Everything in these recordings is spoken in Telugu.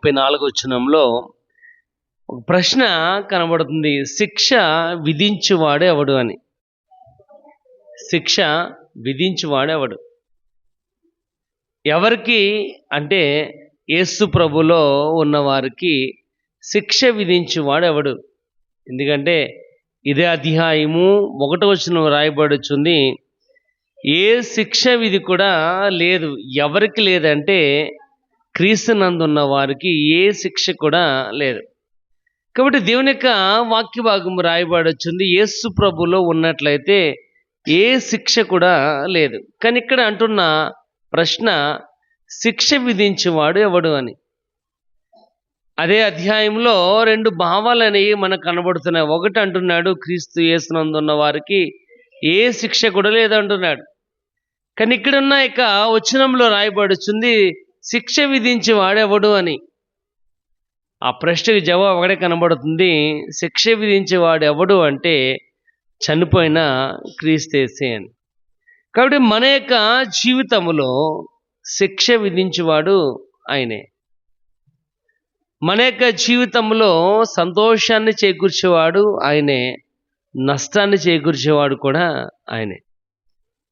34 ఒక ప్రశ్న కనబడుతుంది. శిక్ష విధించువాడు ఎవడు అని. శిక్ష విధించువాడు ఎవడు? ఎవరికి అంటే యేసు ప్రభులో ఉన్నవారికి శిక్ష విధించువాడు ఎవడు? ఎందుకంటే ఇదే అధ్యాయము 1వ వచనం రాయబడుచుంది, ఏ శిక్ష విధి కూడా లేదు. ఎవరికి లేదంటే క్రీస్తునందున్న వారికి ఏ శిక్ష కూడా లేదు. కాబట్టి దేవుని యొక్క వాక్య భాగం రాయబడుచుంది, యేసు ప్రభులో ఉన్నట్లయితే ఏ శిక్ష కూడా లేదు. కానీ ఇక్కడ అంటున్న ప్రశ్న, శిక్ష విధించేవాడు ఎవడు అని. అదే అధ్యాయంలో 2 భావాలు అనేవి మనకు కనబడుతున్నాయి. ఒకటి అంటున్నాడు, క్రీస్తు యేసునందున్న వారికి ఏ శిక్ష కూడా లేదంటున్నాడు. కానీ ఇక్కడున్న ఇక వచనంలో రాయబడుచుంది, శిక్ష విధించేవాడు ఎవడు అని. ఆ ప్రశ్నకి జవాబు ఒకటే కనబడుతుంది, శిక్ష విధించేవాడు ఎవడు అంటే చనిపోయిన క్రీస్తేసే అని. కాబట్టి మన యొక్క జీవితంలో శిక్ష విధించేవాడు ఆయనే. మన యొక్క జీవితంలో సంతోషాన్ని చేకూర్చేవాడు ఆయనే, నష్టాన్ని చేకూర్చేవాడు కూడా ఆయనే.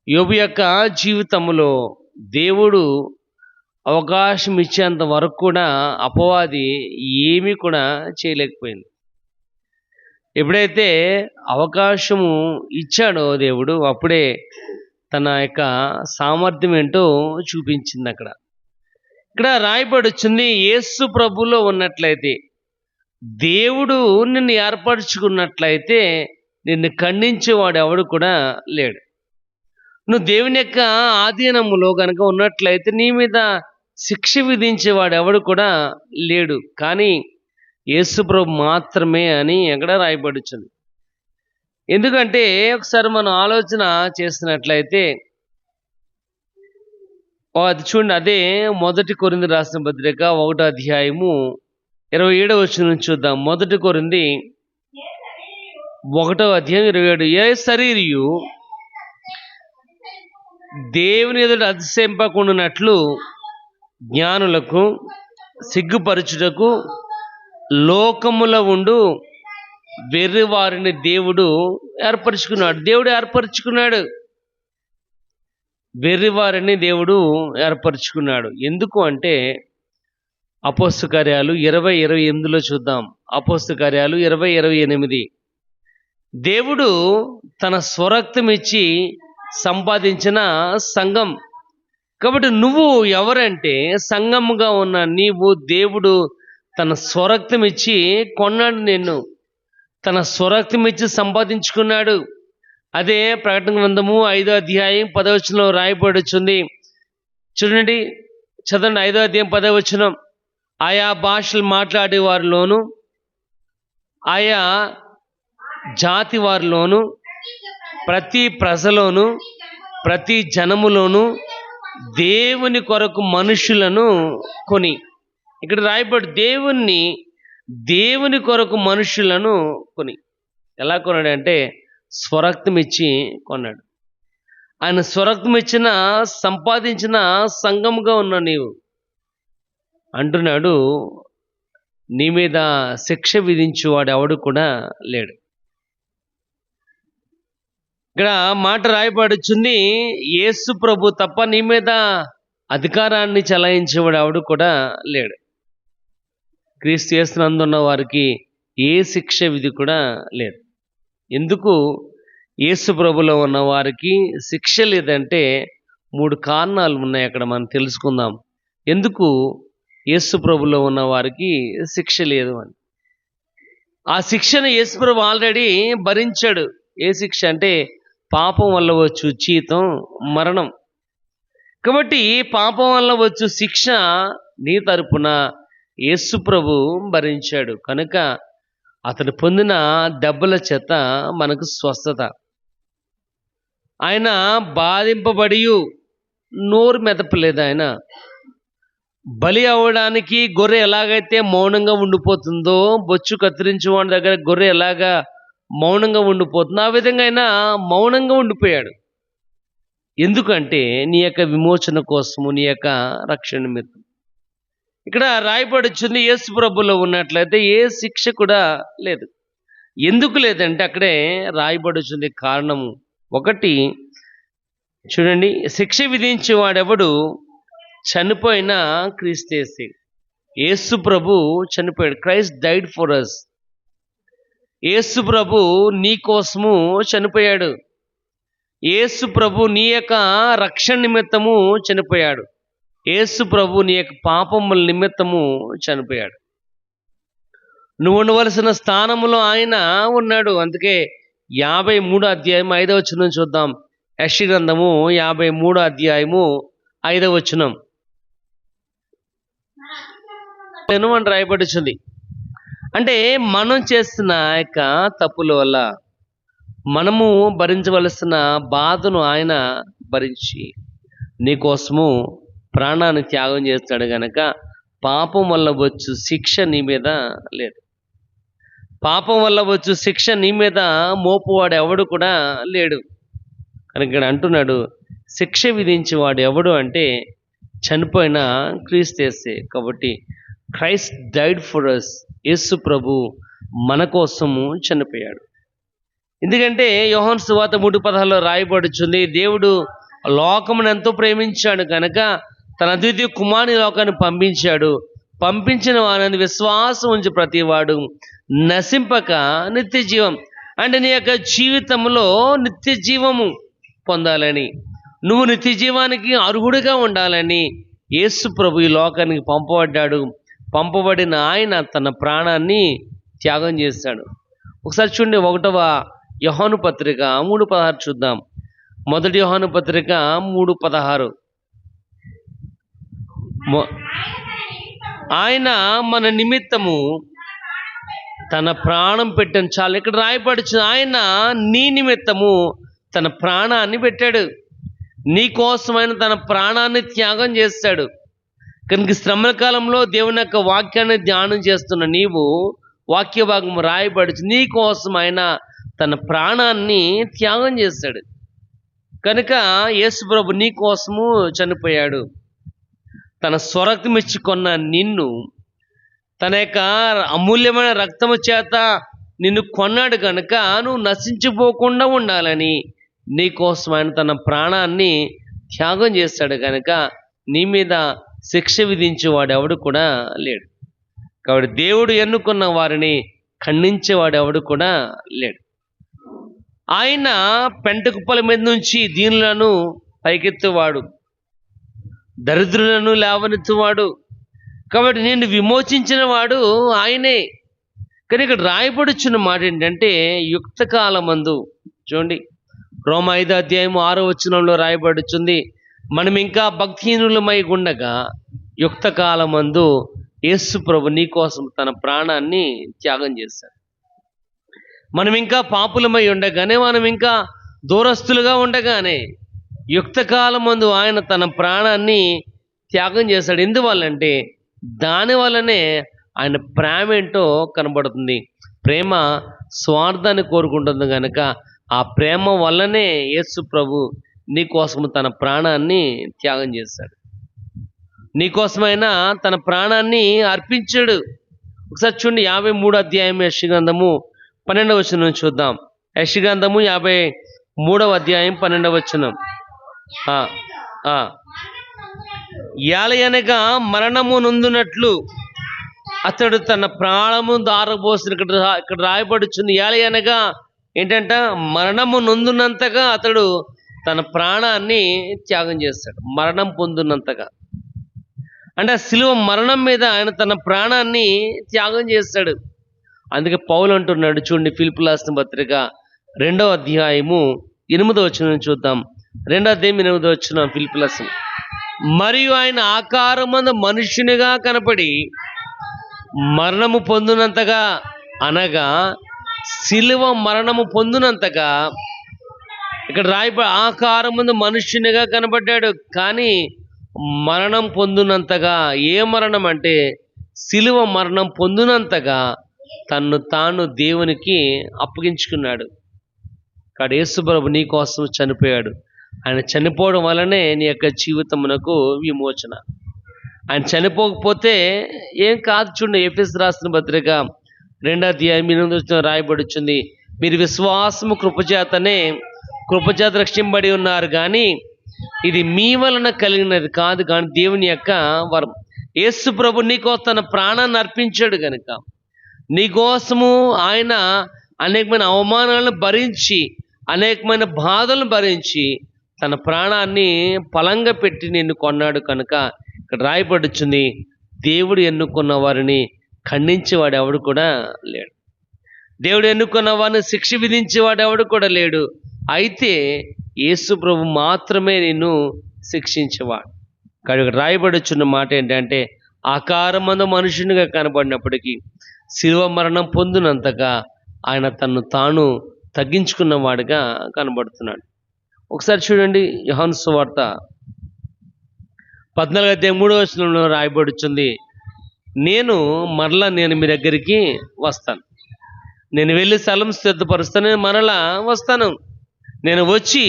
యోబు యొక్క జీవితంలో దేవుడు అవకాశం ఇచ్చేంత వరకు కూడా అపవాది ఏమీ కూడా చేయలేకపోయింది. ఎప్పుడైతే అవకాశము ఇచ్చాడో దేవుడు, అప్పుడే తన యొక్క సామర్థ్యం ఏంటో చూపించింది. ఇక్కడ రాయబడుచుంది, యేసు ప్రభులో ఉన్నట్లయితే, దేవుడు నిన్ను ఏర్పరచుకున్నట్లయితే నిన్ను ఖండించేవాడు ఎవడు కూడా లేడు. నువ్వు దేవుని యొక్క ఆధీనములో కనుక ఉన్నట్లయితే నీ మీద శిక్ష విధించేవాడు ఎవడు కూడా లేడు. కానీ యేసు ప్రభు మాత్రమే అని ఎక్కడ రాయబడుచుంది. ఎందుకంటే ఒకసారి మనం ఆలోచన చేసినట్లయితే, అది చూడండి, అదే 1 కొరింథీ రాసిన పత్రిక 1వ అధ్యాయము 27వ వచనం నుంచి చూద్దాం. 1 కొరింథీ 1వ అధ్యాయం 27. ఏ శరీరియు దేవుని ఎదుట అతిశయింపకుండానట్లు జ్ఞానులకు సిగ్గుపరచుటకు లోకములో ఉండు వెర్రి వారిని దేవుడు ఏర్పరచుకున్నాడు. వెర్రి వారిని దేవుడు ఏర్పరచుకున్నాడు. ఎందుకు అంటే అపోస్తల కార్యాలు 20:28 చూద్దాం. అపోస్తల కార్యాలు 20:28. దేవుడు తన స్వరక్తం ఇచ్చి సంపాదించిన సంఘం. కాబట్టి నువ్వు ఎవరంటే సంఘముగా ఉన్న నీవు దేవుడు తన స్వరక్తం ఇచ్చి కొన్నాడు. నిన్ను తన స్వరక్తం ఇచ్చి సంపాదించుకున్నాడు. అదే ప్రకటన గ్రంథము 5వ అధ్యాయం 10వ వచనంలో రాయబడుచుంది. చూడండి, చదవండి. 5వ అధ్యాయం 10వ వచనం. ఆయా భాషలు మాట్లాడే వారిలోను, ఆయా జాతి వారిలోను, ప్రతి ప్రజలోను, ప్రతి జనములోను దేవుని కొరకు మనుషులను కొని. ఇక్కడ రాయబడి దేవుని కొరకు మనుషులను కొని. ఎలా కొన్నాడు అంటే స్వరక్తం ఇచ్చి కొన్నాడు. ఆయన స్వరక్తం ఇచ్చిన సంపాదించిన సంఘముగా ఉన్న నీవు అంటున్నాడు, నీ మీద శిక్ష విధించేవాడు ఎవడు కూడా లేడు. ఇక్కడ మాట రాయబడుచుంది, యేసు ప్రభు తప్ప నీ మీద అధికారాన్ని చలాయించేవాడు ఎవడు కూడా లేడు. క్రీస్తు యేసునందున్న వారికి ఏ శిక్ష విధి కూడా లేదు. ఎందుకు యేసు ప్రభులో ఉన్న వారికి శిక్ష లేదంటే 3 కారణాలు ఉన్నాయి. అక్కడ మనం తెలుసుకుందాం ఎందుకు యేసు ప్రభులో ఉన్న వారికి శిక్ష లేదు అని. ఆ శిక్షను యేసు ప్రభు ఆల్రెడీ భరించాడు. ఏ శిక్ష అంటే పాపం వల్ల వచ్చు జీతం మరణం. కాబట్టి పాపం వల్ల వచ్చు శిక్ష నీ తరపున యేసు ప్రభు భరించాడు. కనుక అతడు పొందిన దెబ్బల చేత మనకు స్వస్థత. ఆయన బాధింపబడి నోరు మెదపలేదు. ఆయన బలి అవ్వడానికి గొర్రె ఎలాగైతే మౌనంగా ఉండిపోతుందో, బొచ్చు కత్తిరించేవాడి దగ్గర గొర్రె ఎలాగా మౌనంగా ఉండిపోతుందో, ఆ విధంగా ఆయన మౌనంగా ఉండిపోయాడు. ఎందుకంటే నీ యొక్క విమోచన కోసము, నీ యొక్క రక్షణ నిమిత్తం. ఇక్కడ రాయబడుచుంది యేసు ప్రభులో ఉన్నట్లయితే ఏ శిక్ష కూడా లేదు. ఎందుకు లేదంటే అక్కడే రాయబడుచుంది కారణము. ఒకటి చూడండి, శిక్ష విధించేవాడెవడు చనిపోయినా క్రీస్తేసే. యేసు ప్రభు చనిపోయాడు. Christ died for us. యేసు ప్రభు నీ కోసము చనిపోయాడు. యేసు ప్రభు నీ యొక్క రక్షణ నిమిత్తము చనిపోయాడు. యేసు ప్రభు నీ యొక్క పాపముల నిమిత్తము చనిపోయాడు. నువ్వు ఉండవలసిన స్థానంలో ఆయన ఉన్నాడు. అందుకే 53వ అధ్యాయం 5వ వచనం చూద్దాం. యెషయా గ్రంథము 53వ అధ్యాయము 5వ వచనం అని రాయబడుచుంది. అంటే మనం చేస్తున్న యొక్క తప్పుల వల్ల మనము భరించవలసిన బాధను ఆయన భరించి నీకోసము ప్రాణాన్ని త్యాగం చేస్తాడు గనక పాపం వల్ల వచ్చు శిక్ష నీ మీద లేదు. పాపం వల్ల వచ్చు శిక్ష నీ మీద మోపువాడు ఎవడు కూడా లేడు. కానీ ఇక్కడ అంటున్నాడు, శిక్ష విధించేవాడు ఎవడు అంటే చనిపోయిన క్రీస్తేసే. కాబట్టి క్రైస్ట్ డైడ్ ఫర్ అస్. యేసు ప్రభు మన కోసము చనిపోయాడు. ఎందుకంటే యోహాను సువార్త 3:16 రాయబడుచుంది, దేవుడు లోకమును ఎంతో ప్రేమించాడు కనుక తన అద్వితీయ కుమారుని లోకాన్ని పంపించాడు. పంపించిన వారిని విశ్వాసం ఉంచి ప్రతివాడు నశింపక నిత్య జీవం, అంటే నీ యొక్క జీవితంలో నిత్య జీవము పొందాలని, నువ్వు నిత్య జీవానికి అర్హుడిగా ఉండాలని యేసు ప్రభు ఈ లోకానికి పంపబడ్డాడు. పంపబడిన ఆయన తన ప్రాణాన్ని త్యాగం చేశాడు. ఒకసారి చూడండి, 1వ యోహాను పత్రిక 3:16 చూద్దాం. 1 యోహాను పత్రిక 3:16. ఆయన మన నిమిత్తము తన ప్రాణం పెట్టాను. చాలు, ఇక్కడ రాయబడుచు ఆయన నీ నిమిత్తము తన ప్రాణాన్ని పెట్టాడు. నీ కోసమైన తన ప్రాణాన్ని త్యాగం చేస్తాడు. కనుక శ్రమల కాలంలో దేవుని యొక్క వాక్యాన్ని ధ్యానం చేస్తున్న నీవు వాక్య భాగం రాయబడుచు నీ కోసం ఆయన తన ప్రాణాన్ని త్యాగం చేశాడు. కనుక యేసు ప్రభు నీ కోసము చనిపోయాడు. తన స్వరక్తం ఇచ్చి కొన్న నిన్ను, తన యొక్క అమూల్యమైన రక్తము చేత నిన్ను కొన్నాడు కనుక నువ్వు నశించిపోకుండా ఉండాలని నీ కోసం ఆయన తన ప్రాణాన్ని త్యాగం చేస్తాడు. కనుక నీ మీద శిక్ష విధించేవాడు ఎవడు కూడా లేడు. కాబట్టి దేవుడు ఎన్నుకున్న వారిని ఖండించేవాడు ఎవడు కూడా లేడు. ఆయన పెంట కుప్పల మీద నుంచి దీనులను పైకెత్తేవాడు, దరిద్రులను లేవనెత్తువాడు. కాబట్టి నేను విమోచించిన వాడు ఆయనే. కానీ ఇక్కడ రాయబడుచున్న మాట ఏంటంటే యుక్త కాలమందు, చూడండి రోమా 5వ అధ్యాయం 6వ వచనంలో రాయబడుచుంది, మనం ఇంకా భక్తిహీనులమై ఉండగా యుక్త కాలమందు యేసు ప్రభు నీ కోసం తన ప్రాణాన్ని త్యాగం చేశాడు. మనం ఇంకా పాపులమై ఉండగానే, మనం ఇంకా దూరస్తులుగా ఉండగానే యుక్త కాలమందు ఆయన తన ప్రాణాన్ని త్యాగం చేశాడు. ఎందువల్లంటే దానివల్లనే ఆయన ప్రేమ ఏంటో కనబడుతుంది. ప్రేమ స్వార్థాన్ని కోరుకుంటుంది కనుక ఆ ప్రేమ వల్లనే యేసు ప్రభు నీ కోసము తన ప్రాణాన్ని త్యాగం చేశాడు. నీకోసమైనా తన ప్రాణాన్ని అర్పించాడు. ఒకసారి చూడండి, 53వ అధ్యాయం యెషయా గ్రంథము 12వ వచనం చూద్దాం. యెషయా గ్రంథము 53వ అధ్యాయం 12వ వచనం. ఏలయనగా మరణము నొందునట్లు అతడు తన ప్రాణము దారబోసిన. ఇక్కడ రాయబడుచుంది ఏలయనగా ఏంటంట, మరణము నొందునంతగా అతడు తన ప్రాణాన్ని త్యాగం చేస్తాడు. మరణం పొందునంతగా అంటే శిలువ మరణం మీద ఆయన తన ప్రాణాన్ని త్యాగం చేస్తాడు. అందుకే పౌలు అంటున్నాడు, చూడండి ఫిలిప్పీయులకు రాసిన పత్రిక 2వ అధ్యాయము 8వ వచనం చూద్దాం. 2వ అధ్యాయం 8వ వచనం ఫిలిప్పీయులకు. మరియు ఆయన ఆకారమందు మనుష్యునిగా కనపడి మరణము పొందినంతగా, అనగా శిలువ మరణము పొందినంతగా, ఇక్కడ ఆకారమందు మనుష్యునిగా కనబడ్డాడు. కానీ మరణం పొందినంతగా, ఏ మరణం అంటే శిలువ మరణం పొందినంతగా తన్ను తాను దేవునికి అప్పగించుకున్నాడు. కాబట్టి యేసు ప్రభు నీ కోసం చనిపోయాడు. ఆయన చనిపోవడం వల్లనే నీ యొక్క జీవితమునకు విమోచన. ఆయన చనిపోకపోతే ఏం కాదు. చూడండి, ఎఫెసీయులకు రాసిన పత్రిక 2వ అధ్యాయం 8వ వచనం రాయబడుచుంది, మీరు విశ్వాసము కృపచేత రక్షింపబడి ఉన్నారు, కానీ ఇది మీ వలన కలిగినది కాదు, కానీ దేవుని యొక్క వరం. యేసు ప్రభు నీకోసం తన ప్రాణాన్ని అర్పించాడు కనుక నీకోసము ఆయన అనేకమైన అవమానాలను భరించి, అనేకమైన బాధలను భరించి తన ప్రాణాన్ని ఫలంగా పెట్టి నిన్ను కొన్నాడు కనుక ఇక్కడ రాయబడుచుంది, దేవుడు ఎన్నుకున్న వారిని ఖండించేవాడు ఎవడు కూడా లేడు. దేవుడు ఎన్నుకున్న వారిని శిక్ష విధించేవాడు ఎవడు కూడా లేడు. అయితే యేసు ప్రభు మాత్రమే నిన్ను శిక్షించేవాడు. కానీ ఇక్కడ రాయబడుచున్న మాట ఏంటంటే, ఆకారమందు మనుషునిగా కనబడినప్పటికీ శిలువ మరణం పొందినంతగా ఆయన తన్ను తాను తగ్గించుకున్నవాడుగా కనబడుతున్నాడు. ఒకసారి చూడండి, యోహాను సువార్త 14వ అధ్యాయం 3వ వచనంలో రాయబడుచుంది, నేను మీ దగ్గరికి వస్తాను, నేను వెళ్ళి స్థలం సిద్ధపరుస్తాను, నేను మరలా వస్తాను, నేను వచ్చి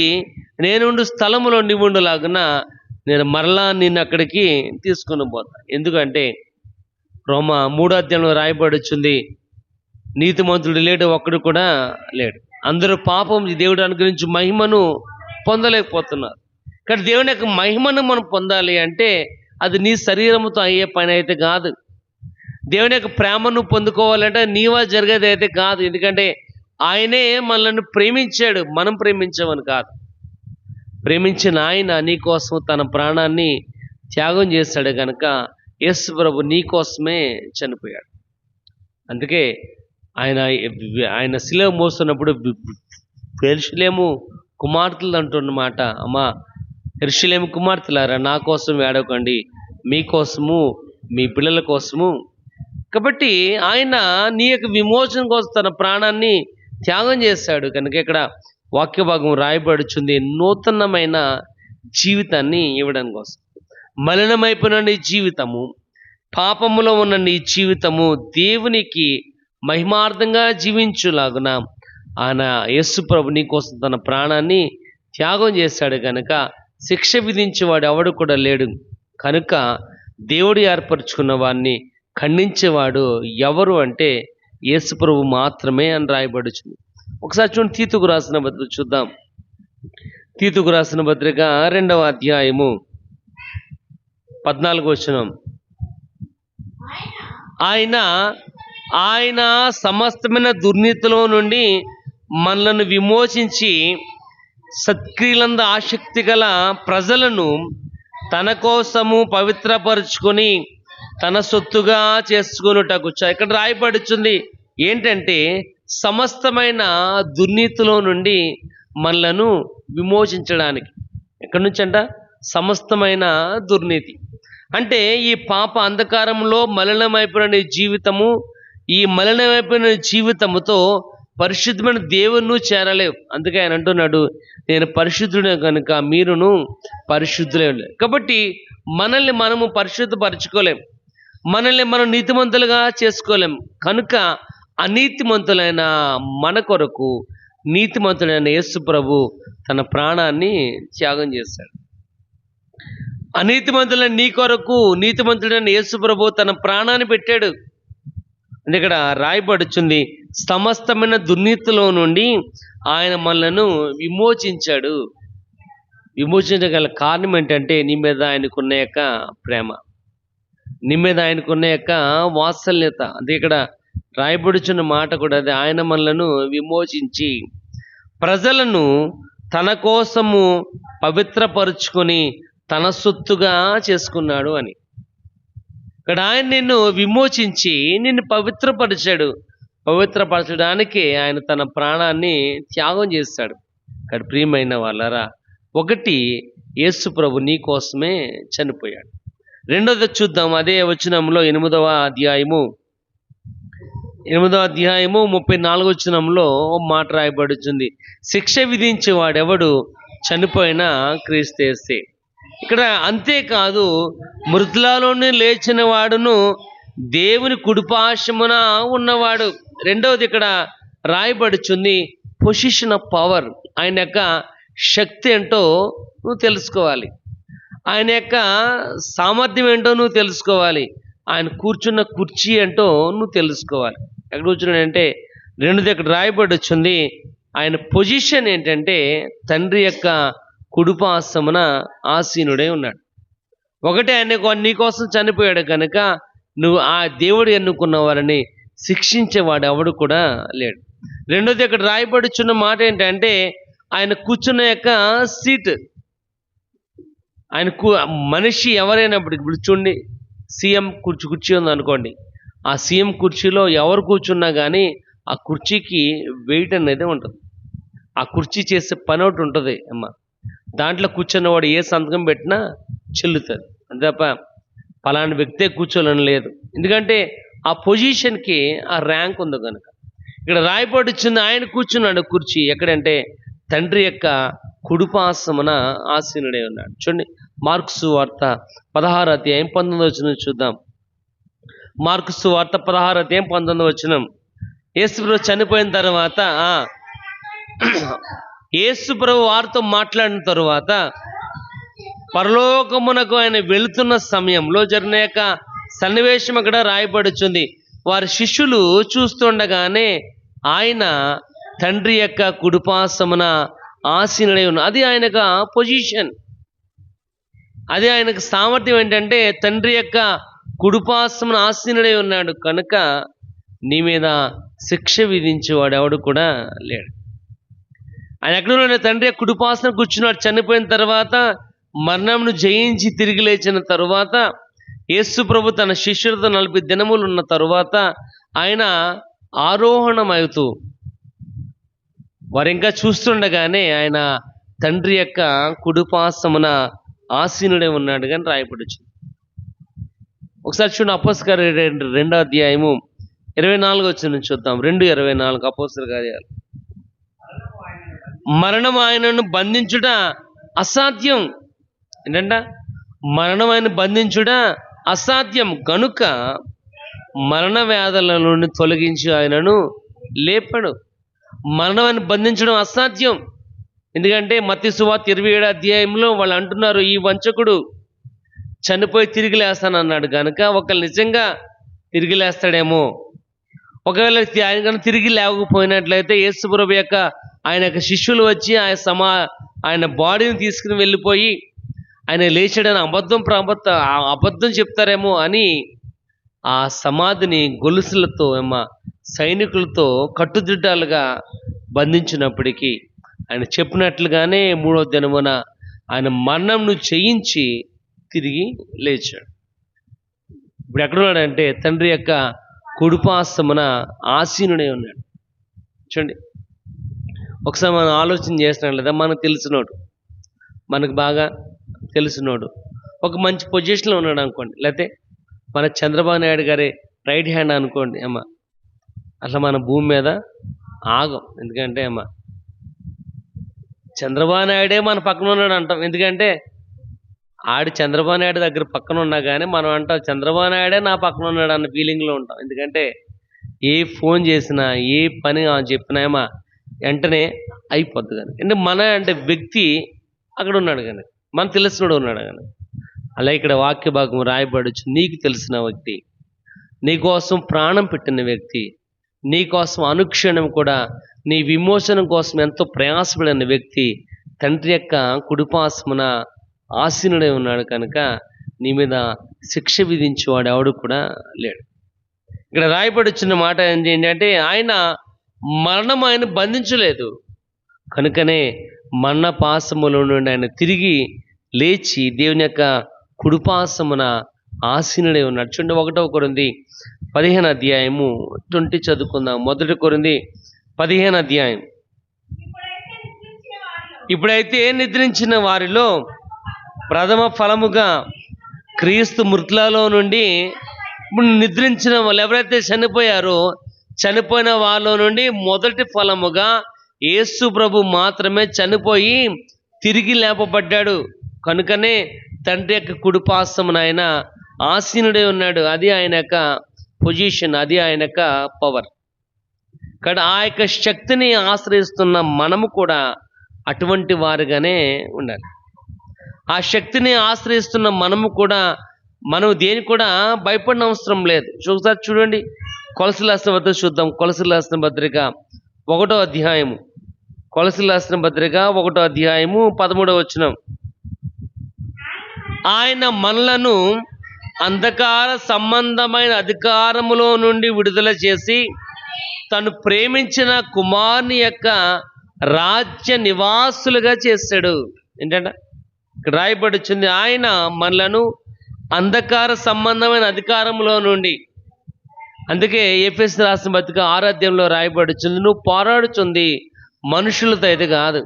నేనుండు స్థలములో నీవుండులాగున నేను మరలా నిన్ను అక్కడికి తీసుకుని పోతాను. ఎందుకంటే రోమా 3వ అధ్యాయంలో రాయబడుచుంది, నీతిమంతుడు లేడు, ఒక్కడు కూడా లేడు, అందరూ పాపం దేవుడు అనుగ్రహించి మహిమను పొందలేకపోతున్నారు. కానీ దేవుని యొక్క మహిమను మనం పొందాలి అంటే అది నీ శరీరంతో అయ్యే పని అయితే కాదు. దేవుని యొక్క ప్రేమను పొందుకోవాలంటే నీవా జరిగేది అయితే కాదు. ఎందుకంటే ఆయనే మనల్ని ప్రేమించాడు, మనం ప్రేమించామని కాదు. ప్రేమించిన ఆయన నీ కోసం తన ప్రాణాన్ని త్యాగం చేశాడు కనుక యేసు ప్రభు నీ కోసమే చనిపోయాడు. అందుకే ఆయన శిలువ మోస్తున్నప్పుడు యెరూషలేము కుమార్తెలు అంటున్నమాట, అమ్మా యెరూషలేము కుమార్తెలారా, నా కోసం ఏడవకండి, మీకోసము మీ పిల్లల కోసము. కాబట్టి ఆయన నీ యొక్క విమోచన కోసం తన ప్రాణాన్ని త్యాగం చేశాడు కనుక ఇక్కడ వాక్య భాగం రాయబడుచుంది, నూతనమైన జీవితాన్ని ఇవ్వడం కోసం. మలినమైపోయిన నీ జీవితము, పాపములో ఉన్న నీ జీవితము దేవునికి మహిమార్థంగా జీవించులాగున ఆయన యేసు ప్రభు నీ కోసం తన ప్రాణాన్ని త్యాగం చేశాడు కనుక శిక్ష విధించేవాడు ఎవడు కూడా లేడు. కనుక దేవుడు ఏర్పరచుకున్న వారిని ఖండించేవాడు ఎవరు అంటే యేసు ప్రభు మాత్రమే అని రాయబడుచుంది. ఒకసారి చూడండి, తీతుకు రాసిన పత్రిక చూద్దాం. తీతుకు రాసిన పత్రిక 2వ అధ్యాయము 14వ వచనం, ఆయన సమస్తమైన దుర్నీతిలో నుండి మనలను విమోచించి సత్క్రియలందు ఆసక్తి గల ప్రజలను తన కోసము పవిత్రపరుచుకొని తన సొత్తుగా చేసుకొనుటకు. ఇక్కడ రాయబడుచుంది ఏంటంటే సమస్తమైన దుర్నీతిలో నుండి మనలను విమోచించడానికి. ఎక్కడి నుంచి అంట? సమస్తమైన దుర్నీతి అంటే ఈ పాప అంధకారంలో మలినమైపోయిన జీవితము, ఈ మలినమైపోయిన జీవితముతో పరిశుద్ధమైన దేవుని చేరలేవు. అందుకే ఆయన అంటున్నాడు, నేను పరిశుద్ధుడే కనుక మీరును పరిశుద్ధులే. కాబట్టి మనల్ని మనము పరిశుద్ధపరచుకోలేం, మనల్ని మనం నీతిమంతులుగా చేసుకోలేం. కనుక అనీతిమంతులైన మన కొరకు నీతిమంతుడైన యేసు ప్రభు తన ప్రాణాన్ని త్యాగం చేశాడు. అనీతిమంతులైన నీ కొరకు నీతిమంతుడైన యేసు ప్రభు తన ప్రాణాన్ని పెట్టాడు. అంటే ఇక్కడ రాయబడుచుంది, సమస్తమైన దుర్నీతిలో నుండి ఆయన మనలను విమోచించాడు. విమోచించగల కారణం ఏంటంటే నీ మీద ఆయనకున్న యొక్క ప్రేమ, నీ మీద ఆయనకున్న యొక్క వాత్సల్యత. అంటే ఇక్కడ రాయబడుచున్న మాట కూడా అది, ఆయన మనలను విమోచించి ప్రజలను తన కోసము పవిత్రపరుచుకొని తన సొత్తుగా చేసుకున్నాడు అని. ఇక్కడ ఆయన నిన్ను విమోచించి నిన్ను పవిత్రపరిచాడు. పవిత్రపరచడానికి ఆయన తన ప్రాణాన్ని త్యాగం చేశాడు. ఇక్కడ ప్రియమైన వాళ్ళరా, ఒకటి యేసు ప్రభు నీ కోసమే చనిపోయాడు. రెండోది చూద్దాం, అదే వచనంలో 8వ అధ్యాయము 34వ వచనంలో మాట రాయబడుతుంది, శిక్ష విధించేవాడెవడు చనిపోయినా క్రీస్తేసే. ఇక్కడ అంతేకాదు, మృతులలోనే లేచిన వాడును దేవుని కుడిపార్శ్వమున ఉన్నవాడు. రెండవది ఇక్కడ రాయబడుచుంది పొజిషన్ ఆఫ్ పవర్. ఆయన యొక్క శక్తి ఏంటో నువ్వు తెలుసుకోవాలి. ఆయన యొక్క సామర్థ్యం ఏంటో నువ్వు తెలుసుకోవాలి. ఆయన కూర్చున్న కుర్చీ ఏంటో నువ్వు తెలుసుకోవాలి. ఎక్కడ కూర్చున్నాడంటే 2 దగ్గర రాయబడి వచ్చింది. ఆయన పొజిషన్ ఏంటంటే తండ్రి యొక్క కుడిపార్శ్వమున ఆసీనుడై ఉన్నాడు. ఒకటి, ఆయన నీకోసం చనిపోయాడు కనుక నువ్వు ఆ దేవుడు ఎన్నుకున్న వారిని శిక్షించేవాడు ఎవడు కూడా లేడు. రెండోది ఇక్కడ రాయబడుచున్న మాట ఏంటంటే ఆయన కూర్చున్న యొక్క సీట్, ఆయన మనిషి ఎవరైనప్పుడు, ఇప్పుడు చూడండి సీఎం కుర్చీ ఉంది అనుకోండి, ఆ సీఎం కుర్చీలో ఎవరు కూర్చున్నా కానీ ఆ కుర్చీకి వెయిట్ అనేది ఉంటుంది. ఆ కుర్చీ చేసే పని ఒకటి ఉంటుంది అమ్మ, దాంట్లో కూర్చున్నవాడు ఏ సంతకం పెట్టినా చెల్లుతుంది. అంతే తప్ప పలానా వ్యక్తే కూర్చోలని లేదు. ఎందుకంటే ఆ పొజిషన్కి ఆ ర్యాంక్ ఉంది కనుక. ఇక్కడ రాయబడి వచ్చింది ఆయన కూర్చున్నాడు కుర్చీ ఎక్కడంటే తండ్రి యొక్క కుడిపార్శ్వమున ఆసీనుడై ఉన్నాడు. చూడండి మార్కు సువార్త 16:19 చూద్దాం. మార్కు సువార్త 16:19. యేసుప్రభు చనిపోయిన తర్వాత యేసుప్రభు వారితో మాట్లాడిన తరువాత పరలోకమునకు ఆయన వెళుతున్న సమయంలో జరిగిన యొక్క సన్నివేశం అక్కడ రాయబడుచుంది. వారి శిష్యులు చూస్తుండగానే ఆయన తండ్రి యొక్క కుడిపార్శ్వమున ఆసీనుడై ఉన్నాడు. అది ఆయనకు పొజిషన్, అది ఆయనకు సామర్థ్యం. ఏంటంటే తండ్రి యొక్క కుడిపార్శ్వమున ఆసీనుడై ఉన్నాడు కనుక నీ మీద శిక్ష విధించేవాడు ఎవడు కూడా లేడు. ఆయన ఎక్కడున్నాడు? తండ్రి యొక్క కుడిపార్శ్వమున కూర్చున్నాడు. చనిపోయిన తర్వాత మరణంను జయించి తిరిగి లేచిన తరువాత యేసు ప్రభు తన శిష్యులతో 40 దినములు ఉన్న తరువాత ఆయన ఆరోహణమవుతూ వారు ఇంకా చూస్తుండగానే ఆయన తండ్రి యొక్క కుడిపార్శ్వమున ఆసీనుడై ఉన్నాడు కానీ రాయబడుచుంది. ఒకసారి చూడండి అపోస్తలుల 2వ అధ్యాయము 24 చూద్దాం. 2:24 అపోస్తలుల కార్యాలు. మరణం ఆయనను బంధించుట అసాధ్యం. ఏంటంట? మరణం ఆయన బంధించుట అసాధ్యం కనుక మరణ వ్యాధుల నుండి తొలగించి ఆయనను లేపాడు. మరణం ఆయన బంధించడం అసాధ్యం. ఎందుకంటే మత్తయి సువార్త 27వ అధ్యాయంలో వాళ్ళు అంటున్నారు ఈ వంచకుడు చనిపోయి తిరిగి లేస్తానన్నాడు కనుక ఒకళ్ళు నిజంగా తిరిగి లేస్తాడేమో. ఒకవేళ ఆయన కన్నా తిరిగి లేవకపోయినట్లయితే యేసు ప్రభు యొక్క ఆయన యొక్క శిష్యులు వచ్చి ఆయన బాడీని తీసుకుని వెళ్ళిపోయి ఆయన లేచాడని అబద్ధం చెప్తారేమో అని ఆ సమాధిని గొలుసులతో సైనికులతో కట్టుదిట్టాలుగా బంధించినప్పటికీ ఆయన చెప్పినట్లుగానే 3వ దినమున ఆయన మరణంను చేయించి తిరిగి లేచాడు. ఇప్పుడు ఎక్కడున్నాడంటే తండ్రి యొక్క కుడిపార్శ్వమున ఆసీనుడై ఉన్నాడు. చూడండి ఒకసారి మనం ఆలోచన చేస్తున్నాం లేదా, మనకు తెలిసినోడు, మనకు బాగా తెలిసినోడు ఒక మంచి పొజిషన్లో ఉన్నాడు అనుకోండి, లేకపోతే మన చంద్రబాబు నాయుడు గారి రైట్ హ్యాండ్ అనుకోండి అట్లా మన భూమి మీద ఆగం. ఎందుకంటే చంద్రబాబు నాయుడే మన పక్కన ఉన్నాడు అంటాం. ఎందుకంటే చంద్రబాబు నాయుడు దగ్గర పక్కన ఉన్నా కానీ మనం అంటాం చంద్రబాబు నాయుడే నా పక్కన ఉన్నాడు అన్న ఫీలింగ్లో ఉంటాం. ఎందుకంటే ఏ ఫోన్ చేసినా ఏ పని చెప్పినా వెంటనే అయిపోద్ది కానీ. అంటే వ్యక్తి అక్కడ ఉన్నాడు కానీ, మనకు తెలిసినోడు ఉన్నాడు కానీ. అలా ఇక్కడ వాక్య భాగం రాయబడచ్చు. నీకు తెలిసిన వ్యక్తి, నీకోసం ప్రాణం పెట్టిన వ్యక్తి, నీకోసం అనుక్షణం కూడా నీ విమోచనం కోసం ఎంతో ప్రయాసపడిన వ్యక్తి తండ్రి యొక్క కుడిపార్శ్వమున ఆసీనుడై ఉన్నాడు కనుక నీ మీద శిక్ష విధించేవాడు ఎవడు కూడా లేడు. ఇక్కడ రాయబడుచున్న మాట ఏంటంటే ఆయన మరణం ఆయన బంధించలేదు కనుకనే మరణ పాశములో నుండి ఆయన తిరిగి లేచి దేవుని యొక్క కుడిపార్శ్వమున ఆసీనుడై ఉన్నాడు. చూడండి 1వ కొరింథీ 15వ అధ్యాయము 20 చదువుకుందాం. 1 కొరింథీ 15వ అధ్యాయం. ఇప్పుడైతే నిద్రించిన వారిలో ప్రథమ ఫలముగా క్రీస్తు మృతులలో నుండి ఇప్పుడు నిద్రించిన వాళ్ళు ఎవరైతే చనిపోయారో చనిపోయిన వాళ్ళ నుండి మొదటి ఫలముగా యేసు ప్రభు మాత్రమే చనిపోయి తిరిగి లేపబడ్డాడు కనుకనే తండ్రి యొక్క కుడిపార్శ్వమున ఆయన ఆసీనుడై ఉన్నాడు. అది ఆయన యొక్క పొజిషన్, అది ఆయన యొక్క పవర్. కానీ ఆ యొక్క శక్తిని ఆశ్రయిస్తున్న మనము కూడా అటువంటి వారుగానే ఉండాలి. ఆ శక్తిని ఆశ్రయిస్తున్న మనము కూడా మనం దేనికి కూడా భయపడిన అవసరం లేదు. ఒకసారి చూడండి, కొలసీయులకు రాసిన పత్రిక చూద్దాం. కొలసీయులకు రాసిన పత్రిక 1వ అధ్యాయము, కొలసీయులకు రాసిన పత్రిక 1వ అధ్యాయము 13వ వచనం. ఆయన మనలను అంధకార సంబంధమైన అధికారములో నుండి విడుదల చేసి తను ప్రేమించిన కుమారుని యొక్క రాజ్య నివాసులుగా చేశాడు. ఏంటంట ఇక్కడ రాయబడుచుంది, ఆయన మనలను అంధకార సంబంధమైన అధికారంలో నుండి. అందుకే ఎఫెసీ రాసిన పత్రిక 6వ అధ్యాయంలో రాయబడుచుంది, నువ్వు పోరాడుచుంది మనుషులతో అయితే కాదు,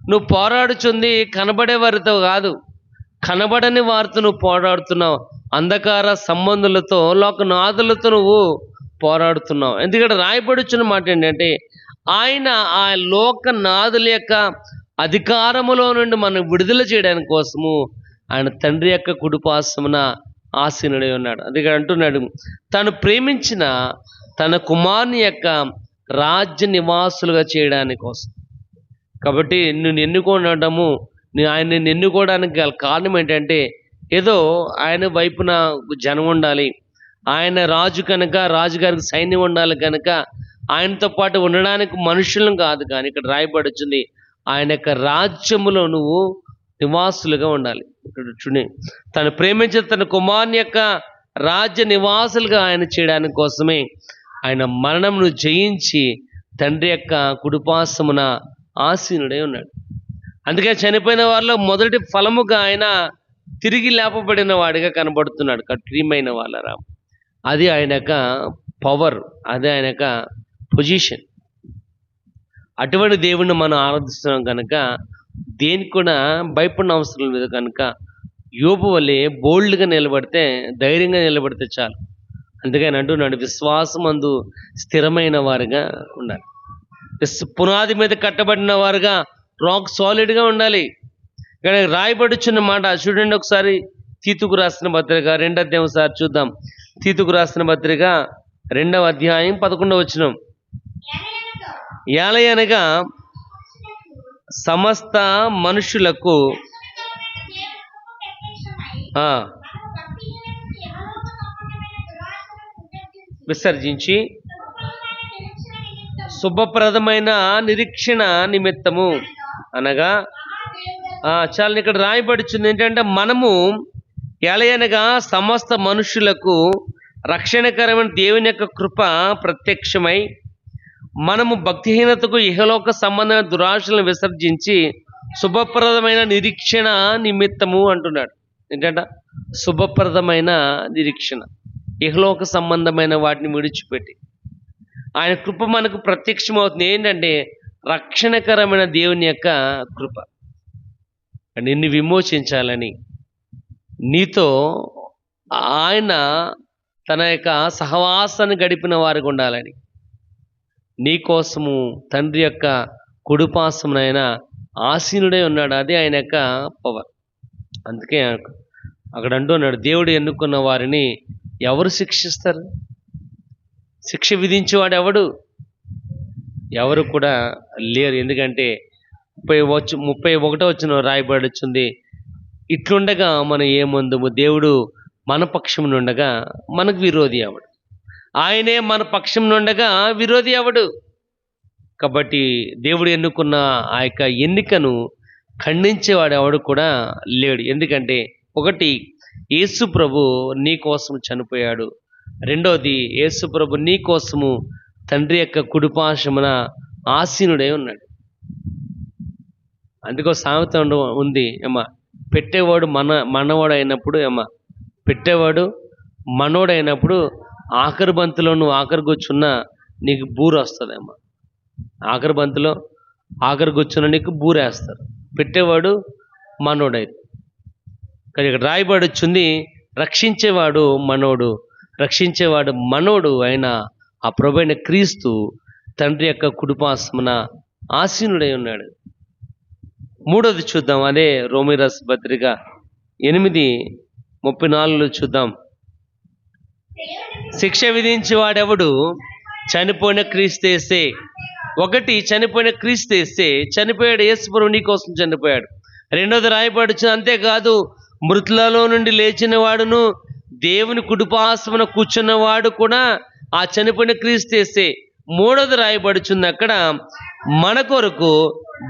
నువ్వు పోరాడుచుంది కనబడే వారితో కాదు, కనబడని వారితో నువ్వు పోరాడుతున్నావు, అంధకార సంబంధులతో, లోకనాథులతో నువ్వు పోరాడుతున్నావు. ఎందుకంటే రాయబడుచున్న మాట ఏంటంటే, ఆయన ఆ లోకనాథుల యొక్క అధికారములో నుండి మనం విడుదల చేయడానికి కోసము ఆయన తండ్రి యొక్క కుడిపార్శ్వమున ఆసీనుడై ఉన్నాడు. అందుకే అంటున్నాడు, తను ప్రేమించిన తన కుమారుని యొక్క రాజ్య నివాసులుగా చేయడానికి కోసం. కాబట్టి నిన్ను ఎన్నుకోవడము, ఆయన ఎన్నుకోవడానికి గల కారణం ఏంటంటే, ఏదో ఆయన వైపున జనం ఉండాలి, ఆయన రాజు కనుక రాజుగారికి సైన్యం ఉండాలి కనుక ఆయనతో పాటు ఉండడానికి మనుషులను కాదు. కానీ ఇక్కడ రాయబడుతుంది, ఆయన యొక్క రాజ్యములో నువ్వు నివాసులుగా ఉండాలి. ఇక్కడ చూడండి, తను ప్రేమించిన తన కుమారుని యొక్క రాజ్య నివాసులుగా ఆయన చేయడానికి కోసమే ఆయన మరణమును జయించి తండ్రి యొక్క కుడిపార్శ్వమున ఆసీనుడై ఉన్నాడు. అందుకే చనిపోయిన వారిలో మొదటి ఫలముగా ఆయన తిరిగి లేపబడిన వాడిగా కనబడుతున్నాడు. ప్రియమైన వాళ్ళరా, అది ఆయన యొక్క పవర్, అది ఆయన యొక్క పొజిషన్. అటువంటి దేవుణ్ణి మనం ఆరాధిస్తున్నాం కనుక దేనికి కూడా భయపడిన అవసరం లేదు. కనుక యోబు వలె బోల్డ్గా నిలబడితే, ధైర్యంగా నిలబడితే చాలు. అందుకని అంటున్నాడు, విశ్వాసమందు స్థిరమైన వారుగా ఉండాలి, పునాది మీద కట్టబడిన వారుగా, రాక్ సాలిడ్గా ఉండాలి. ఇక్కడ రాయబడుచున్న మాట చూడండి ఒకసారి, తీతుకు రాసిన పత్రిక 2వ అధ్యాయం ఒకసారి చూద్దాం. తీతుకు రాసిన పత్రిక 2వ అధ్యాయం 11వ వచనం. ఏలయనగా సమస్త మనుషులకు విసర్జించి శుభప్రదమైన నిరీక్షణ నిమిత్తము అనగా చాలా ఇక్కడ రాయబడుచుంది ఏంటంటే, మనము ఏలయనగా సమస్త మనుషులకు రక్షణకరమైన దేవుని యొక్క కృప ప్రత్యక్షమై మనము భక్తిహీనతకు ఇహలోక సంబంధమైన దురాశలను విసర్జించి శుభప్రదమైన నిరీక్షణ నిమిత్తము అంటున్నాడు. ఏంటంట శుభప్రదమైన నిరీక్షణ, ఇహలోక సంబంధమైన వాటిని విడిచిపెట్టి ఆయన కృప మనకు ప్రత్యక్షమవుతుంది. ఏంటంటే రక్షణకరమైన దేవుని యొక్క కృప, నిన్ను విమోచించాలని, నీతో ఆయన తన యొక్క సహవాసాన్ని గడిపిన వారికి ఉండాలని, నీకోసము తండ్రి యొక్క కుడిపార్శ్వమున ఆసీనుడై ఉన్నాడు. అది ఆయన యొక్క పవర్. అందుకే అక్కడ అంటున్నాడు, దేవుడు ఎన్నుకున్న వారిని ఎవరు శిక్షిస్తారు? శిక్ష విధించేవాడు ఎవరు కూడా లేరు. ఎందుకంటే 31వ వచనం రాయబడుచుంది, ఇట్లుండగా మనం ఏమందుము, దేవుడు మన పక్షం నుండగా మనకు విరోధి ఎవడు? ఆయనే మన పక్షం నుండగా విరోధి ఎవడు? కాబట్టి దేవుడు ఎన్నుకున్న ఆ యొక్క ఎన్నికను ఖండించేవాడు ఎవడు కూడా లేడు. ఎందుకంటే ఒకటి, యేసు ప్రభు నీ కోసం చనిపోయాడు. రెండవది, యేసు ప్రభు నీ కోసము తండ్రి యొక్క కుడిపార్శ్వమున ఆసీనుడై ఉన్నాడు. అందుకో సామెత ఉంది, పెట్టేవాడు మనవాడు అయినప్పుడు, పెట్టేవాడు మనోడు అయినప్పుడు ఆఖరి బంతిలో నువ్వు ఆఖరి కూర్చున్నా నీకు బూరు వస్తుంది. ఆఖరి బంతిలో ఆఖరి కూర్చున్న నీకు బూరేస్తారు, పెట్టేవాడు మనోడైతే. కానీ ఇక్కడ రాయబడి వచ్చింది, రక్షించేవాడు మనోడు అయిన ఆ ప్రభువైన క్రీస్తు తండ్రి యొక్క కుడిపార్శ్వమున ఆసీనుడై ఉన్నాడు. మూడోది చూద్దాం, అదే రోమీ రాసిన పత్రిక 8:34 చూద్దాం. శిక్ష విధించేవాడెవడు? చనిపోయిన క్రీస్తేసే. ఒకటి, చనిపోయిన క్రీస్తేసే చనిపోయాడు. యేసు ప్రభువు నీ కోసం చనిపోయాడు. రెండోది రాయబడుచు అంతేకాదు మృతులలో నుండి లేచిన వాడును దేవుని కుడిపార్శ్వన కూర్చున్నవాడు కూడా ఆ చనిపోయిన క్రీస్తేసే. మూడోది రాయబడుచుంది అక్కడ, మన కొరకు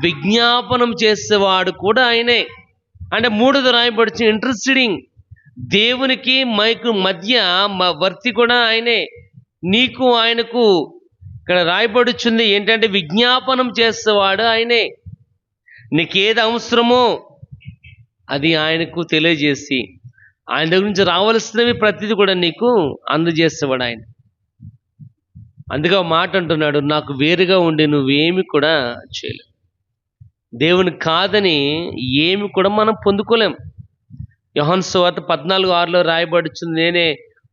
విజ్ఞాపనం చేసేవాడు కూడా ఆయనే. అంటే మూడోది రాయబడుచు ఇంటర్సీడింగ్, దేవునికి మైకు మధ్య వర్తి కూడా ఆయనే. నీకు ఆయనకు ఇక్కడ రాయబడుచుంది ఏంటంటే విజ్ఞాపనం చేసేవాడు ఆయనే. నీకేది అవసరమో అది ఆయనకు తెలియజేసి ఆయన దగ్గర నుంచి రావాల్సినవి ప్రతిదీ కూడా నీకు అందజేసేవాడు ఆయన. అందుకే ఒక మాట అంటున్నాడు, నాకు వేరుగా ఉండి నువ్వేమి కూడా చేయలేవు. దేవుని కాదని ఏమి కూడా మనం పొందుకోలేం. యోహాను సువార్త 14:6 రాయబడుచుంది, నేనే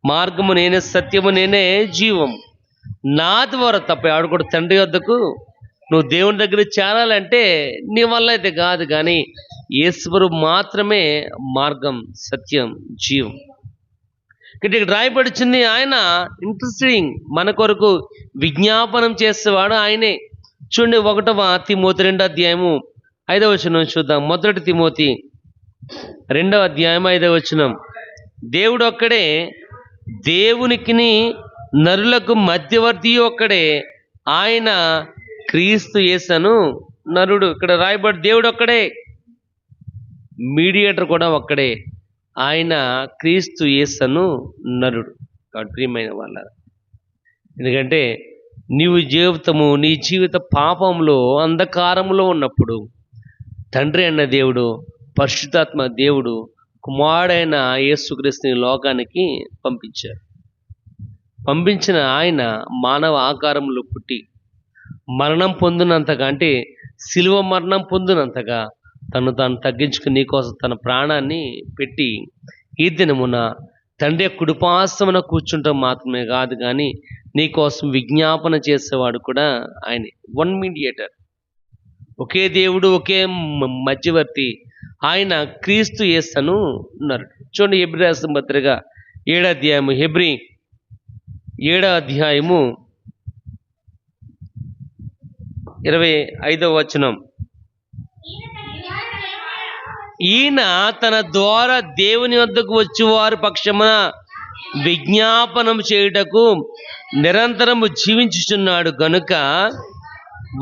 మార్గము, నేనే సత్యము, నేనే జీవం, నా ద్వారా తప్ప ఎవడు కూడా తండ్రి వద్దకు నువ్వు దేవుని దగ్గర చేరాలంటే నీ వల్ల అయితే కాదు, కానీ యేసుప్రభు మాత్రమే మార్గం, సత్యం, జీవం. ఇక్కడ రాయబడుచుంది ఆయన ఇంటర్సీడింగ్, మన కొరకు విజ్ఞాపనం చేసేవాడు ఆయనే. చూడండి 1 తిమోతి 2:5 చూద్దాం. 1 తిమోతి 2:5 దేవుడు ఒక్కడే, దేవునికిని నరులకు మధ్యవర్తి ఒక్కడే, ఆయన క్రీస్తు యేసను నరుడు. ఇక్కడ రాయబడి దేవుడు ఒక్కడే, మీడియేటర్ కూడా ఒక్కడే, ఆయన క్రీస్తు యేసను నరుడు. కాబట్టి ప్రియమైన వాళ్ళారా, ఎందుకంటే నీ జీవిత పాపంలో అంధకారంలో ఉన్నప్పుడు తండ్రి అన్న దేవుడు, పరిశుద్ధాత్మ దేవుడు కుమారుడైన యేసుక్రీస్తుని లోకానికి పంపించారు. పంపించిన ఆయన మానవ ఆకారంలో పుట్టి మరణం పొందినంతగా, అంటే శిలువ మరణం పొందినంతగా తను తాను తగ్గించుకుని నీకోసం తన ప్రాణాన్ని పెట్టి ఈ దినమున తండ్రి కుడిపార్శ్వన కూర్చుంటాం మాత్రమే కాదు, కానీ నీకోసం విజ్ఞాపన చేసేవాడు కూడా ఆయనే. వన్ మీడియేటర్, ఒకే దేవుడు, ఒకే మధ్యవర్తి, ఆయన క్రీస్తు యేసను ఉన్నారు. చూడండి హెబ్రీ రాసిన పత్రిక 7వ అధ్యాయము, హెబ్రీ 7వ అధ్యాయము 25 ఈయన తన ద్వారా దేవుని వద్దకు వచ్చి వారి పక్షమున విజ్ఞాపనం చేయుటకు నిరంతరము జీవించుచున్నాడు గనుక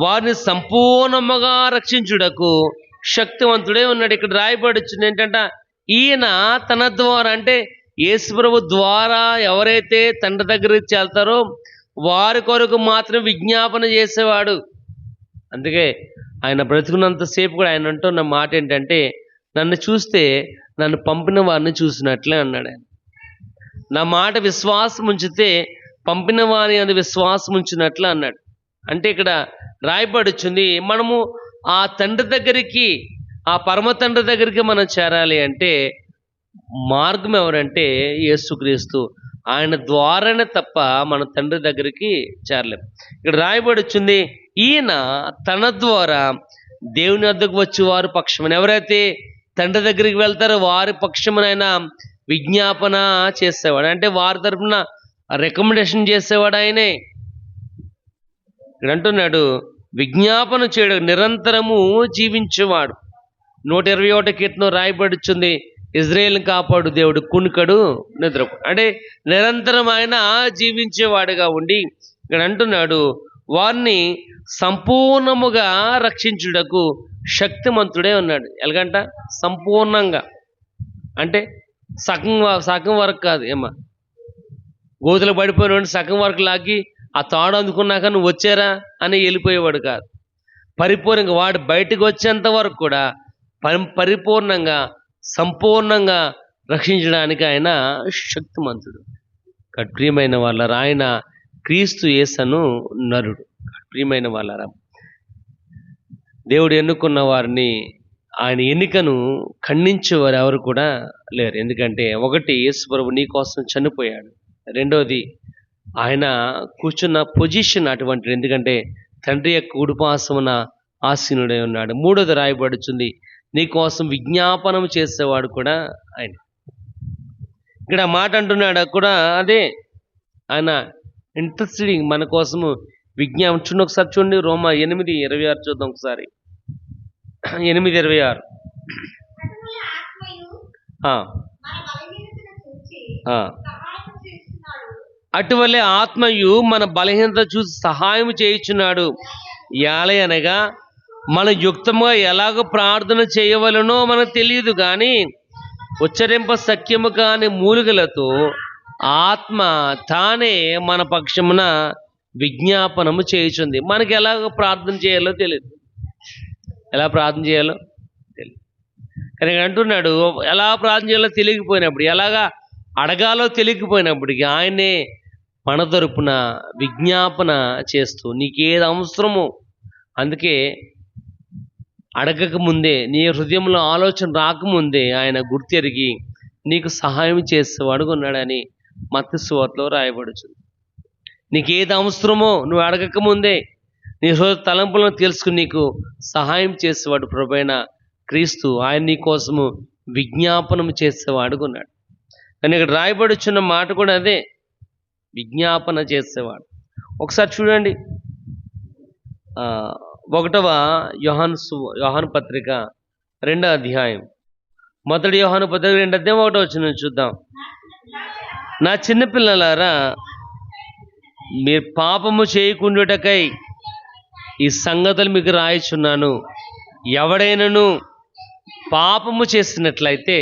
వారిని సంపూర్ణముగా రక్షించుటకు శక్తివంతుడే ఉన్నాడు. ఇక్కడ రాయబడుచుంది ఏంటంటే ఈయన తన ద్వారా, అంటే యేసుప్రభు ద్వారా ఎవరైతే తండ్రి దగ్గరికి చేస్తారో వారి కొరకు మాత్రం విజ్ఞాపన చేసేవాడు. అందుకే ఆయన బ్రతుకున్నంతసేపు కూడా ఆయన అంటున్న మాట ఏంటంటే, నన్ను చూస్తే నన్ను పంపిన వారిని చూసినట్లే అన్నాడు ఆయన. నా మాట విశ్వాసం ఉంచితే పంపిన వారి అది విశ్వాసం ఉంచినట్లు అన్నాడు. అంటే ఇక్కడ రాయబడుచుంది, మనము ఆ తండ్రి దగ్గరికి, ఆ పరమ తండ్రి దగ్గరికి మనం చేరాలి అంటే మార్గం ఎవరంటే యేసుక్రీస్తు. ఆయన ద్వారానే తప్ప మన తండ్రి దగ్గరికి చేరలేం. ఇక్కడ రాయబడుచుంది, ఈయన తన ద్వారా దేవుని వద్దకు వచ్చి వారి పక్షమున, ఎవరైతే తండ్రి దగ్గరికి వెళ్తారో వారి పక్షమునైనా విజ్ఞాపన చేసేవాడు, అంటే వారి తరపున రికమెండేషన్ చేసేవాడు ఆయనే. ఇక్కడ అంటున్నాడు విజ్ఞాపన చేయడం, నిరంతరము జీవించేవాడు. 121 కీర్తన రాయబడుచుంది, ఇజ్రాయేల్ని కాపాడు దేవుడు కునుకడు నిద్ర. అంటే నిరంతరం ఆయన జీవించేవాడుగా ఉండి ఇక్కడ అంటున్నాడు వారిని సంపూర్ణముగా రక్షించుటకు శక్తిమంతుడే ఉన్నాడు. ఎలాగంట సంపూర్ణంగా, అంటే సగం వరకు కాదు. ఏమా గోతులు పడిపోయిన సగం వరకు లాగి ఆ తాడు అందుకున్నాక నువ్వు వచ్చారా అని వెళ్ళిపోయేవాడు కాదు. పరిపూర్ణంగా వాడు బయటకు వచ్చేంత వరకు కూడా పరిపూర్ణంగా సంపూర్ణంగా రక్షించడానికి ఆయన శక్తిమంతుడు. ప్రియమైన వాళ్ళారా, ఆయన క్రీస్తు యేసను నరుడు. ప్రియమైన వాళ్ళారా, దేవుడు ఎన్నుకున్న వారిని, ఆయన ఎన్నికను ఖండించేవారు ఎవరు కూడా లేరు. ఎందుకంటే ఒకటి, యేసు ప్రభువు నీ కోసం చనిపోయాడు. రెండోది, ఆయన కూర్చున్న పొజిషన్ అటువంటిది, ఎందుకంటే తండ్రి యొక్క కుడిపార్శ్వమున ఆసీనుడై ఉన్నాడు. మూడోది రాయబడుచుంది, నీ కోసం విజ్ఞాపనం చేసేవాడు కూడా ఆయన. ఇక్కడ మాట అంటున్నాడు కూడా అదే, ఆయన ఇంటర్సీడింగ్, మన కోసము విజ్ఞాపన. ఒకసారి చూడండి, రోమా 8:26 చూద్దాం ఒకసారి. 8:26 ఆ, ఆ. అటువలే ఆత్మయు మన బలహీనత చూసి సహాయం చేయుచున్నాడు. ఎలా అనగా మన యుక్తముగా ఎలాగో ప్రార్థన చేయవలనో మనకు తెలియదు కానీ ఉచ్చరింప సఖ్యము కాని మూలికలతో ఆత్మ తానే మన పక్షమున విజ్ఞాపనము చేయుచుంది. మనకి ఎలాగో ప్రార్థన చేయాలో తెలియదు, ఎలా ప్రార్థన చేయాలో తెలియదు. కానీ ఇక్కడ అంటున్నాడు, ఎలా ప్రార్థన చేయాలో తెలియకపోయినప్పుడు, ఎలాగా అడగాలో తెలియకపోయినప్పటికీ ఆయనే మన తరపున విజ్ఞాపన చేస్తూ నీకేది అవసరమో, అందుకే అడగక ముందే, నీ హృదయంలో ఆలోచన రాకముందే ఆయన గుర్తెరిగి నీకు సహాయం చేసేవాడుగా ఉన్నాడని మత్తయి సువార్తలో రాయబడుతుంది. నీకేది అవసరమో నువ్వు అడగక ముందే నీ హృదయ తలంపులను తెలుసుకుని నీకు సహాయం చేసేవాడు ప్రభువైన క్రీస్తు. ఆయన నీ కోసము విజ్ఞాపనం చేసేవాడుగా ఉన్నాడు. కానీ ఇక్కడ రాయబడుచున్న మాట కూడా అదే, విజ్ఞాపన చేసేవాడు. ఒకసారి చూడండి, 1వ యోహాను పత్రిక 2వ అధ్యాయం, 1 యోహాను పత్రిక 2వ అధ్యాయం 1వ వచనం చూద్దాం. నా చిన్నపిల్లలారా, మీరు పాపము చేయకుండుటకై ఈ సంగతులు మీకు రాయిచున్నాను. ఎవడైనను పాపము చేసినట్లయితే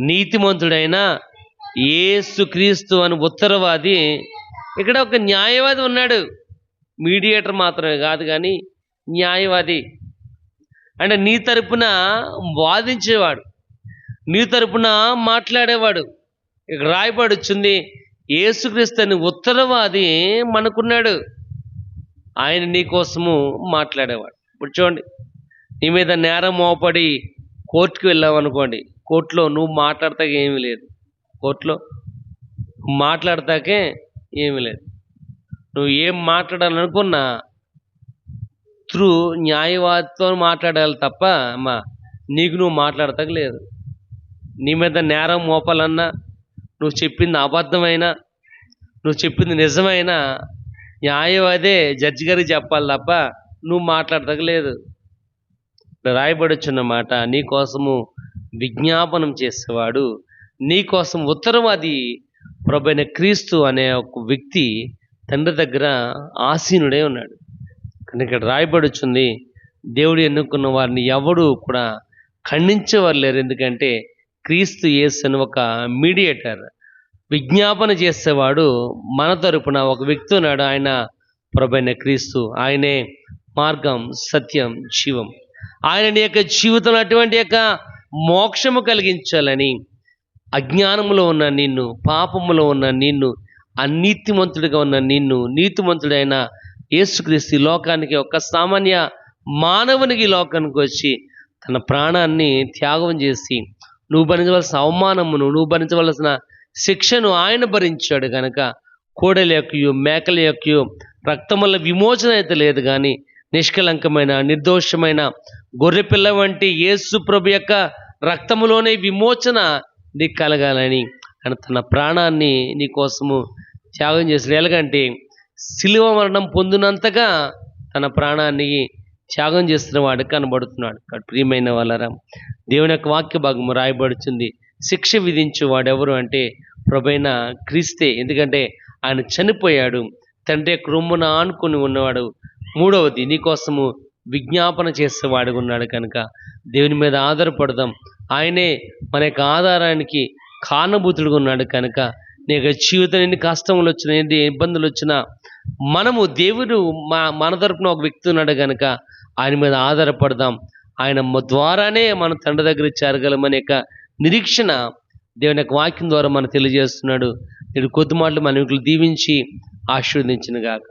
నీతిమంతుడైన యేసుక్రీస్తు అని ఉత్తరవాది, ఇక్కడ ఒక న్యాయవాది ఉన్నాడు. మీడియేటర్ మాత్రమే కాదు కానీ న్యాయవాది అంటే నీ తరపున వాదించేవాడు, నీ తరపున మాట్లాడేవాడు. ఇక్కడ రాయబడుచుంది, యేసుక్రీస్తు అని ఉత్తరవాది మనకున్నాడు. ఆయన నీ కోసము మాట్లాడేవాడు. ఇప్పుడు చూడండి, నీ మీద నేరం మోపడి కోర్టుకు వెళ్ళావు అనుకోండి, కోర్టులో నువ్వు మాట్లాడతాకే ఏమీ లేదు. కోర్టులో మాట్లాడతాకే ఏమీ లేదు. నువ్వు ఏం మాట్లాడాలనుకున్నా త్రూ న్యాయవాదితో మాట్లాడాలి తప్ప అమ్మా నీకు నువ్వు మాట్లాడతాక లేదు. నీ మీద నేరం మోపాలన్నా, నువ్వు చెప్పింది అబద్ధమైనా, నువ్వు చెప్పింది నిజమైనా న్యాయవాదే జడ్జి గారికి చెప్పాలి తప్ప నువ్వు మాట్లాడతాక లేదు. రాయబడుచున్న మాట, నీ కోసము విజ్ఞాపనం చేసేవాడు, నీ కోసం ఉత్తరవాది ప్రభువైన క్రీస్తు అనే ఒక వ్యక్తి తండ్రి దగ్గర ఆసీనుడై ఉన్నాడు. కానీ ఇక్కడ రాయబడుచుంది, దేవుడు ఎన్నుకున్న వారిని ఎవడు కూడా ఖండించేవారు లేరు. ఎందుకంటే క్రీస్తు యేసు అని ఒక మీడియేటర్, విజ్ఞాపన చేసేవాడు మన తరపున ఒక వ్యక్తి ఉన్నాడు. ఆయన ప్రభువైన క్రీస్తు. ఆయనే మార్గం, సత్యం, జీవం. ఆయన నీ యొక్క జీవితంలో అటువంటి యొక్క మోక్షము కలిగించాలని అజ్ఞానములో ఉన్న నిన్ను, పాపములో ఉన్న నిన్ను, అనీతిమంతుడిగా ఉన్న నిన్ను నీతిమంతుడైన యేసుక్రీస్తు లోకానికి, ఒక సామాన్య మానవునికి లోకానికి వచ్చి తన ప్రాణాన్ని త్యాగం చేసి నువ్వు భరించవలసిన అవమానమును, నువ్వు భరించవలసిన శిక్షను ఆయన భరించాడు. కనుక కోడెల యొక్క మేకల యొక్క రక్తముల విమోచన అయితే లేదు, కానీ నిష్కలంకమైన నిర్దోషమైన గొర్రెపిల్ల వంటి యేసు ప్రభు యొక్క రక్తములోనే విమోచన నీకు కలగాలని ఆయన తన ప్రాణాన్ని నీ కోసము త్యాగం చేశాడు. ఎలాగంటే శిలువ మరణం పొందినంతగా తన ప్రాణాన్ని త్యాగం చేస్తున్న వాడు కనబడుతున్నాడు. ప్రియమైన వాళ్ళరా, దేవుని యొక్క వాక్య భాగము రాయబడుతుంది, శిక్ష విధించు వాడెవరు అంటే ప్రభువైన క్రీస్తే. ఎందుకంటే ఆయన చనిపోయాడు, తండ్రి యొక్క రొమ్మున ఆనుకొని ఉన్నవాడు. మూడవది, నీకోసము విజ్ఞాపన చేసేవాడుగా ఉన్నాడు. కనుక దేవుని మీద ఆధారపడదాం. ఆయనే మన యొక్క ఆధారానికి కారణభూతుడుగా ఉన్నాడు. కనుక నీ యొక్క జీవితం ఎన్ని కష్టములు వచ్చినా, ఎన్ని ఇబ్బందులు వచ్చినా, మనము దేవుడు మన తరపున ఒక వ్యక్తి ఉన్నాడు కనుక ఆయన మీద ఆధారపడదాం. ఆయన ద్వారానే మనం తండ్రి దగ్గర చేరగలమనే యొక్క నిరీక్షణ దేవుని యొక్క వాక్యం ద్వారా మనం తెలియజేస్తున్నాడు. నేను కొద్ది మాటలు మన దీవించి ఆశీర్వదించిన గాక.